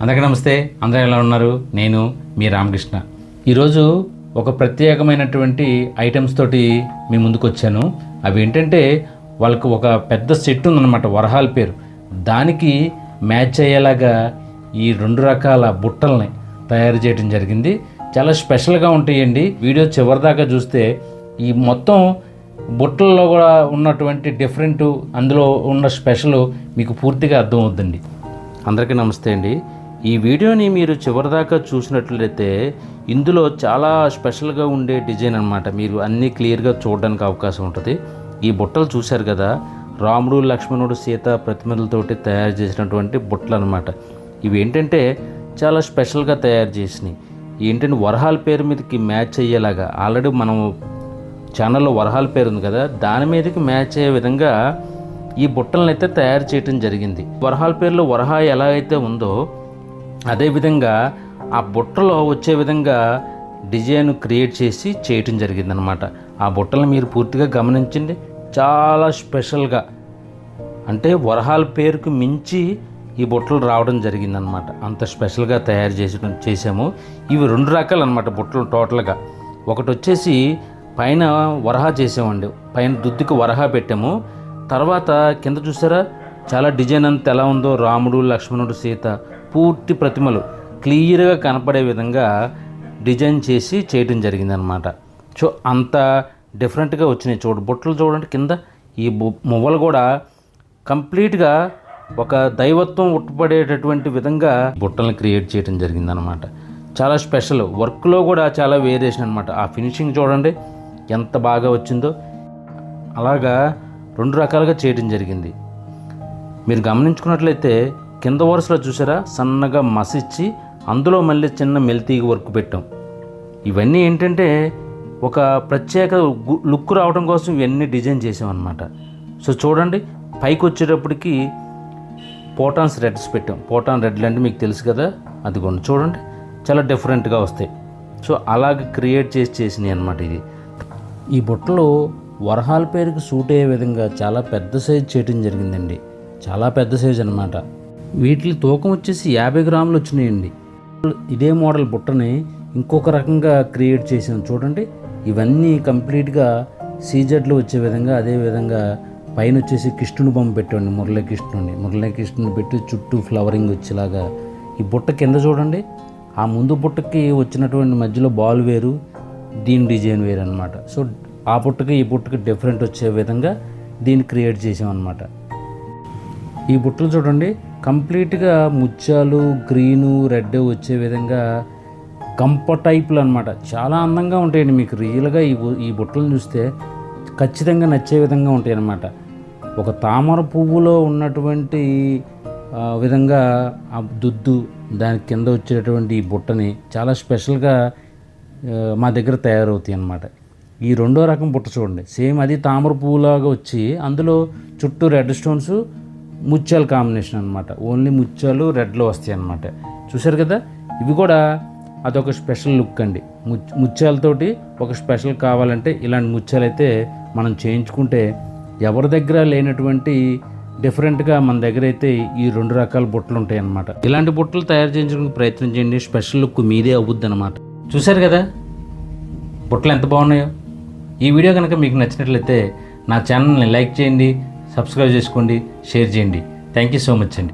అందరికీ నమస్తే. అందరూ ఎలా ఉన్నారు? నేను మీ రామకృష్ణ. ఈరోజు ఒక ప్రత్యేకమైనటువంటి ఐటమ్స్ తోటి మీ ముందుకు వచ్చాను. అవి ఏంటంటే వాళ్ళకు ఒక పెద్ద సెట్ ఉందన్నమాట, వరహాల పేరు. దానికి మ్యాచ్ అయ్యేలాగా ఈ 2 రకాల బుట్టల్ని తయారు చేయడం జరిగింది. చాలా స్పెషల్గా ఉంటాయండి. వీడియో చివరిదాకా చూస్తే ఈ మొత్తం బుట్టల్లో కూడా ఉన్నటువంటి డిఫరెంట్, అందులో ఉన్న స్పెషల్ మీకు పూర్తిగా అర్థమవుద్దండి. అందరికీ నమస్తే అండి. ఈ వీడియోని మీరు చివరిదాకా చూసినట్లయితే ఇందులో చాలా స్పెషల్గా ఉండే డిజైన్ అన్నమాట. మీరు అన్నీ క్లియర్గా చూడడానికి అవకాశం ఉంటుంది. ఈ బుట్టలు చూశారు కదా, రాముడు, లక్ష్మణుడు, సీత ప్రతిమలతోటి తయారు చేసినటువంటి బుట్టలు అన్నమాట. ఇవి ఏంటంటే చాలా స్పెషల్గా తయారు చేసినాయి. ఏంటంటే వరహాల పేరు మీదకి మ్యాచ్ అయ్యేలాగా, ఆల్రెడీ మనం ఛానల్లో వరహాల పేరు ఉంది కదా, దాని మీదకి మ్యాచ్ అయ్యే విధంగా ఈ బుట్టలను అయితే తయారు చేయడం జరిగింది. వరహాల పేరులో వరహ ఎలా అయితే ఉందో అదేవిధంగా ఆ బుట్టలో వచ్చే విధంగా డిజైన్ క్రియేట్ చేసి చేయటం జరిగిందనమాట. ఆ బుట్టలను మీరు పూర్తిగా గమనించండి. చాలా స్పెషల్గా, అంటే వరహాల పేరుకు మించి ఈ బుట్టలు రావడం జరిగిందనమాట. అంత స్పెషల్గా తయారు చేసాము. ఇవి 2 రకాలు అనమాట బుట్టలు టోటల్గా. ఒకటి వచ్చేసి పైన వరహ చేసామండి, పైన దుద్దుకు వరహ పెట్టాము. తర్వాత కింద చూసారా చాలా డిజైన్ అంతా ఎలా ఉందో, రాముడు, లక్ష్మణుడు, సీత పూర్తి ప్రతిమలు క్లియర్గా కనపడే విధంగా డిజైన్ చేసి చేయడం జరిగిందనమాట. సో అంత డిఫరెంట్గా వచ్చినాయి. బుట్టలు చూడండి, కింద ఈ మువ్వలు కూడా కంప్లీట్గా ఒక దైవత్వం ఉట్టుపడేటటువంటి విధంగా బుట్టలను క్రియేట్ చేయడం జరిగిందనమాట. చాలా స్పెషల్. వర్క్లో కూడా చాలా వేరియేషన్ అనమాట. ఆ ఫినిషింగ్ చూడండి ఎంత బాగా వచ్చిందో. అలాగా 2 రకాలుగా చేయడం జరిగింది. మీరు గమనించుకున్నట్లయితే కింద వరుసలో చూసారా సన్నగా మసిచ్చి అందులో మళ్ళీ చిన్న మెల్తీగా వర్క్ పెట్టాం. ఇవన్నీ ఏంటంటే ఒక ప్రత్యేక లుక్ రావడం కోసం ఇవన్నీ డిజైన్ చేసామన్నమాట. సో చూడండి, పైకి వచ్చేటప్పటికి పోటాన్స్ రెడ్స్ పెట్టాం. పోటాన్ రెడ్లు అంటే మీకు తెలుసు కదా, అదిగోండి చూడండి చాలా డిఫరెంట్గా వస్తాయి. సో అలాగే క్రియేట్ చేసినాయి అన్నమాట. ఈ బుట్టలు వరహాల పేరుకి సూట్ అయ్యే విధంగా చాలా పెద్ద సైజు చేయడం జరిగిందండి. చాలా పెద్ద సైజు అనమాట. వీటి తూకం వచ్చేసి 50 గ్రాములు వచ్చినాయండి. ఇదే మోడల్ బుట్టని ఇంకొక రకంగా క్రియేట్ చేసాం చూడండి. ఇవన్నీ కంప్లీట్గా సీజెడ్లో వచ్చే విధంగా, అదేవిధంగా పైన వచ్చేసి కృష్ణుని బొమ్మ పెట్టండి, మురళీకృష్ణుని పెట్టి చుట్టూ ఫ్లవరింగ్ వచ్చేలాగా. ఈ బుట్ట కింద చూడండి, ఆ ముందు బుట్టకి వచ్చినటువంటి మధ్యలో బాల్ వేరు, దీని డిజైన్ వేరు అనమాట. సో ఆ బుట్టకి ఈ బుట్టకి డిఫరెంట్ వచ్చే విధంగా దీన్ని క్రియేట్ చేసామన్నమాట. ఈ బుట్టలు చూడండి కంప్లీట్గా ముత్యాలు, గ్రీను, రెడ్ వచ్చే విధంగా గంప టైపులు అనమాట. చాలా అందంగా ఉంటాయండి. మీకు రియల్గా ఈ బుట్టలను చూస్తే ఖచ్చితంగా నచ్చే విధంగా ఉంటాయి అన్నమాట. ఒక తామర పువ్వులో ఉన్నటువంటి విధంగా ఆ దుద్దు, దాని కింద వచ్చేటటువంటి ఈ బుట్టని చాలా స్పెషల్గా మా దగ్గర తయారవుతాయి అన్నమాట. ఈ 2వ రకం బుట్ట చూడండి, సేమ్ అది తామర పువ్వులాగా వచ్చి అందులో చుట్టూ రెడ్ స్టోన్స్, ముత్యాల కాంబినేషన్ అనమాట. ఓన్లీ ముత్యాలు రెడ్లో వస్తాయి అన్నమాట. చూశారు కదా, ఇవి కూడా అదొక స్పెషల్ లుక్ అండి. ముత్యాలతోటి ఒక స్పెషల్ కావాలంటే ఇలాంటి ముత్యాలు అయితే మనం చేయించుకుంటే ఎవరి దగ్గర లేనటువంటి డిఫరెంట్గా మన దగ్గర అయితే ఈ 2 రకాల బుట్టలు ఉంటాయి అన్నమాట. ఇలాంటి బుట్టలు తయారు చేయించడానికి ప్రయత్నం చేయండి. స్పెషల్ లుక్ మీదే అవుద్ది అనమాట. చూశారు కదా బుట్టలు ఎంత బాగున్నాయో. ఈ వీడియో కనుక మీకు నచ్చినట్లయితే నా ఛానల్ని లైక్ చేయండి, సబ్స్క్రైబ్ చేసుకోండి, షేర్ చేయండి. థ్యాంక్ యూ సో మచ్ అండి.